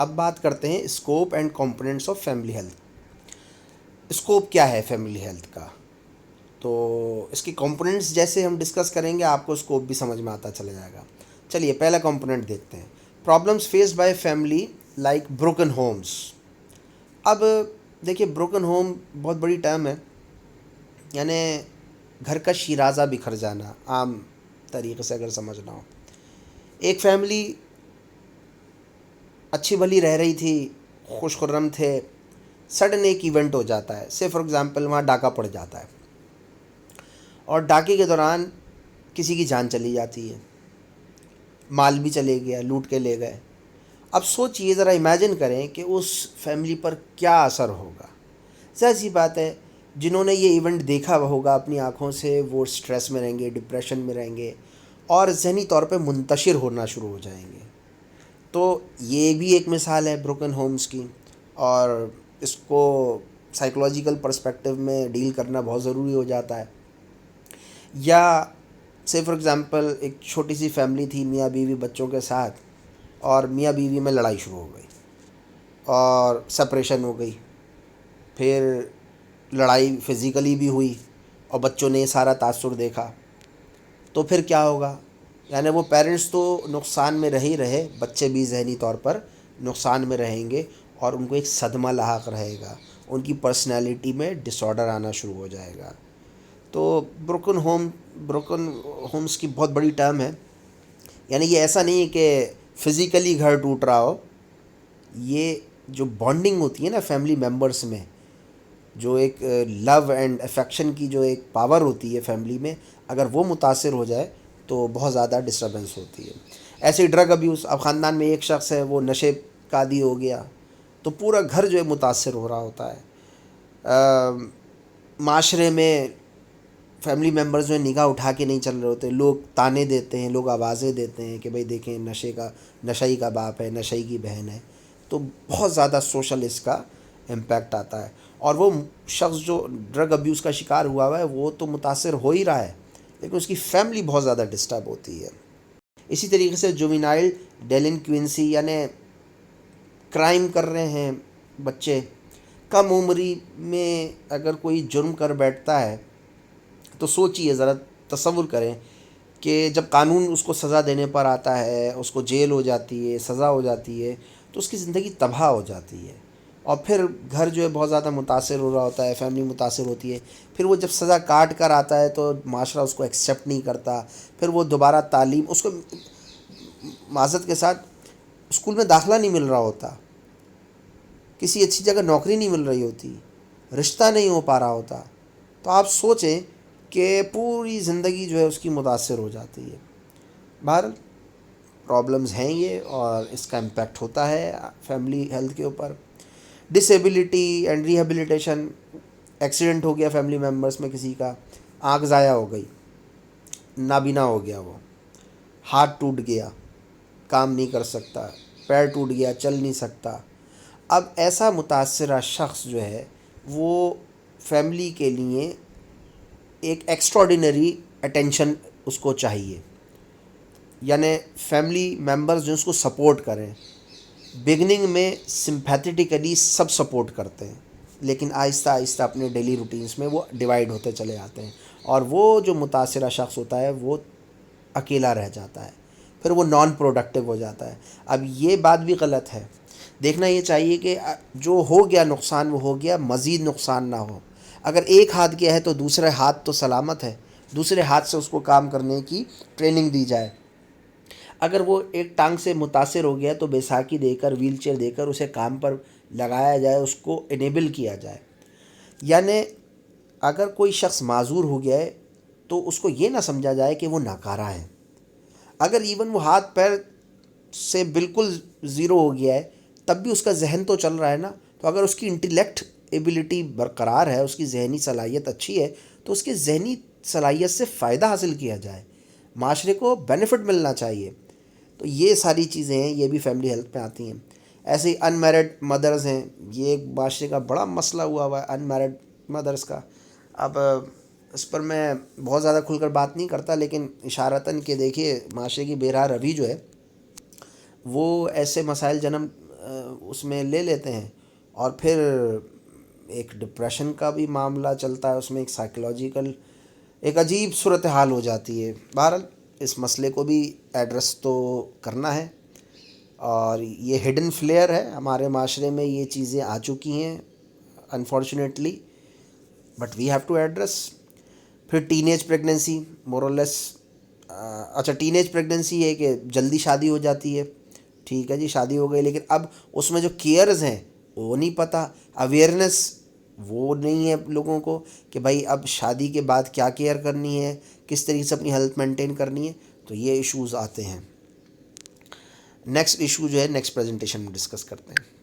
اب بات کرتے ہیں scope and components of family health. Scope کیا ہے فیملی ہیلتھ کا؟ تو اس کے کمپوننٹس جیسے ہم ڈسکس کریں گے آپ کو اسکوپ بھی سمجھ میں آتا چلا جائے گا. چلیے پہلا کمپوننٹ دیکھتے ہیں. Problems faced by family like broken homes. اب دیکھیے بروکن ہوم بہت بڑی ٹرم ہے، یعنی گھر کا شیرازہ بکھر جانا، عام طریقے سے اگر سمجھنا ہو. ایک فیملی اچھی بھلی رہ رہی تھی، خوش خرم تھے، سڈن ایک ایونٹ ہو جاتا ہے. سے فار ایگزامپل وہاں ڈاکہ پڑ جاتا ہے اور ڈاکے کے دوران کسی کی جان چلی جاتی ہے، مال بھی چلے گیا، لوٹ کے لے گئے. اب سوچئے، ذرا امیجن کریں کہ اس فیملی پر کیا اثر ہوگا. ظاہر سی بات ہے جنہوں نے یہ ایونٹ دیکھا ہوگا اپنی آنکھوں سے وہ سٹریس میں رہیں گے، ڈپریشن میں رہیں گے اور ذہنی طور پہ منتشر ہونا شروع ہو جائیں گے. تو یہ بھی ایک مثال ہے بروکن ہومز کی، اور اس کو سائیکولوجیکل پرسپیکٹیو میں ڈیل کرنا بہت ضروری ہو جاتا ہے. یا سے فار ایگزامپل ایک چھوٹی سی فیملی تھی، میاں بیوی بچوں کے ساتھ، اور میاں بیوی میں لڑائی شروع ہو گئی اور سپریشن ہو گئی. پھر لڑائی فزیکلی بھی ہوئی اور بچوں نے یہ سارا تاثر دیکھا. تو پھر کیا ہوگا؟ یعنی وہ پیرنٹس تو نقصان میں رہے ہی رہے، بچے بھی ذہنی طور پر نقصان میں رہیں گے اور ان کو ایک صدمہ لاحق رہے گا، ان کی پرسنالٹی میں ڈس آرڈر آنا شروع ہو جائے گا. تو بروکن ہومز کی بہت بڑی ٹرم ہے. یعنی یہ ایسا نہیں ہے کہ فزیکلی گھر ٹوٹ رہا ہو، یہ جو بانڈنگ ہوتی ہے نا فیملی ممبرس میں، جو ایک لو اینڈ افیکشن کی جو ایک پاور ہوتی ہے فیملی میں، اگر وہ متاثر ہو جائے تو بہت زیادہ ڈسٹربنس ہوتی ہے. ایسے ہی ڈرگ ابیوز، اب خاندان میں ایک شخص ہے وہ نشے کا عادی ہو گیا تو پورا گھر جو ہے متاثر ہو رہا ہوتا ہے. معاشرے میں فیملی ممبرز جو نگاہ اٹھا کے نہیں چل رہے ہوتے، لوگ تانے دیتے ہیں، لوگ آوازیں دیتے ہیں کہ بھئی دیکھیں نشئی کا باپ ہے، نشئی کی بہن ہے. تو بہت زیادہ سوشل اس کا امپیکٹ آتا ہے. اور وہ شخص جو ڈرگ ابیوز کا شکار ہوا ہے وہ تو متاثر ہو ہی رہا ہے، لیکن اس کی فیملی بہت زیادہ ڈسٹرب ہوتی ہے. اسی طریقے سے جوینائل ڈیلنکوینسی، یعنی کرائم کر رہے ہیں بچے، کم عمری میں اگر کوئی جرم کر بیٹھتا ہے تو سوچئے، ذرا تصور کریں کہ جب قانون اس کو سزا دینے پر آتا ہے، اس کو جیل ہو جاتی ہے، سزا ہو جاتی ہے، تو اس کی زندگی تباہ ہو جاتی ہے. اور پھر گھر جو ہے بہت زیادہ متاثر ہو رہا ہوتا ہے، فیملی متاثر ہوتی ہے. پھر وہ جب سزا کاٹ کر آتا ہے تو معاشرہ اس کو ایکسیپٹ نہیں کرتا. پھر وہ دوبارہ تعلیم، اس کو معذرت کے ساتھ اسکول میں داخلہ نہیں مل رہا ہوتا، کسی اچھی جگہ نوکری نہیں مل رہی ہوتی، رشتہ نہیں ہو پا رہا ہوتا. تو آپ سوچیں کہ پوری زندگی جو ہے اس کی متاثر ہو جاتی ہے. بہرحال پرابلمز ہیں یہ، اور اس کا امپیکٹ ہوتا ہے فیملی ہیلتھ کے اوپر. ڈسیبلٹی اینڈ ریہیبلیٹیشن، ایکسیڈنٹ ہو گیا فیملی ممبرس میں، کسی کا آنکھ ضائع ہو گئی، نابینا ہو گیا، وہ ہاتھ ٹوٹ گیا، کام نہیں کر سکتا، پیر ٹوٹ گیا، چل نہیں سکتا. اب ایسا متاثرہ شخص جو ہے وہ فیملی کے لیے ایک ایکسٹراڈینری اٹینشن اس کو چاہیے. یعنی فیملی ممبرز جو اس کو سپورٹ کریں. بگننگ میں سمپیتھیٹیکلی سب سپورٹ کرتے ہیں، لیکن آہستہ آہستہ اپنے ڈیلی روٹینز میں وہ ڈیوائیڈ ہوتے چلے جاتے ہیں، اور وہ جو متاثرہ شخص ہوتا ہے وہ اکیلا رہ جاتا ہے، پھر وہ نان پروڈکٹیو ہو جاتا ہے. اب یہ بات بھی غلط ہے. دیکھنا یہ چاہیے کہ جو ہو گیا نقصان وہ ہو گیا، مزید نقصان نہ ہو. اگر ایک ہاتھ گیا ہے تو دوسرے ہاتھ تو سلامت ہے، دوسرے ہاتھ سے اس کو کام کرنے کی ٹریننگ دی جائے. اگر وہ ایک ٹانگ سے متاثر ہو گیا تو بیساکھی دے کر، ویل چیئر دے کر اسے کام پر لگایا جائے، اس کو انیبل کیا جائے. یعنی اگر کوئی شخص معذور ہو گیا ہے تو اس کو یہ نہ سمجھا جائے کہ وہ ناکارہ ہے. اگر ایون وہ ہاتھ پیر سے بالکل زیرو ہو گیا ہے تب بھی اس کا ذہن تو چل رہا ہے نا. تو اگر اس کی انٹیلیکٹ ایبلٹی برقرار ہے، اس کی ذہنی صلاحیت اچھی ہے، تو اس کی ذہنی صلاحیت سے فائدہ حاصل کیا جائے، معاشرے کو بینیفٹ ملنا چاہیے. تو یہ ساری چیزیں ہیں، یہ بھی فیملی ہیلتھ میں آتی ہیں. ایسے ہی ان میرڈ مدرز ہیں، یہ ایک معاشرے کا بڑا مسئلہ ہوا ہے ان میرڈ مدرز کا. اب اس پر میں بہت زیادہ کھل کر بات نہیں کرتا، لیکن اشارتاً کہ دیکھیے معاشرے کی بے راہ روی جو ہے وہ ایسے مسائل جنم اس میں لے لیتے ہیں، اور پھر ایک ڈپریشن کا بھی معاملہ چلتا ہے اس میں، ایک سائیکلوجیکل ایک عجیب صورتحال ہو جاتی ہے۔ بہرحال اس مسئلے کو بھی ایڈریس تو کرنا ہے، اور یہ ہڈن فلیئر ہے ہمارے معاشرے میں، یہ چیزیں آ چکی ہیں unfortunately, but we have to address. پھر teenage pregnancy more or less, اچھا ٹین ایج پریگننسی ہے کہ جلدی شادی ہو جاتی ہے، ٹھیک ہے جی شادی ہو گئی، لیکن اب اس میں جو کیئرز ہیں وہ نہیں پتہ، اویئرنیس وہ نہیں ہے لوگوں کو کہ بھائی اب شادی کے بعد کیا کیئر کرنی ہے، کس طریقے سے اپنی ہیلتھ مینٹین کرنی ہے، تو یہ ایشوز آتے ہیں۔ نیکسٹ ایشو جو ہے نیکسٹ پریزنٹیشن میں ڈسکس کرتے ہیں۔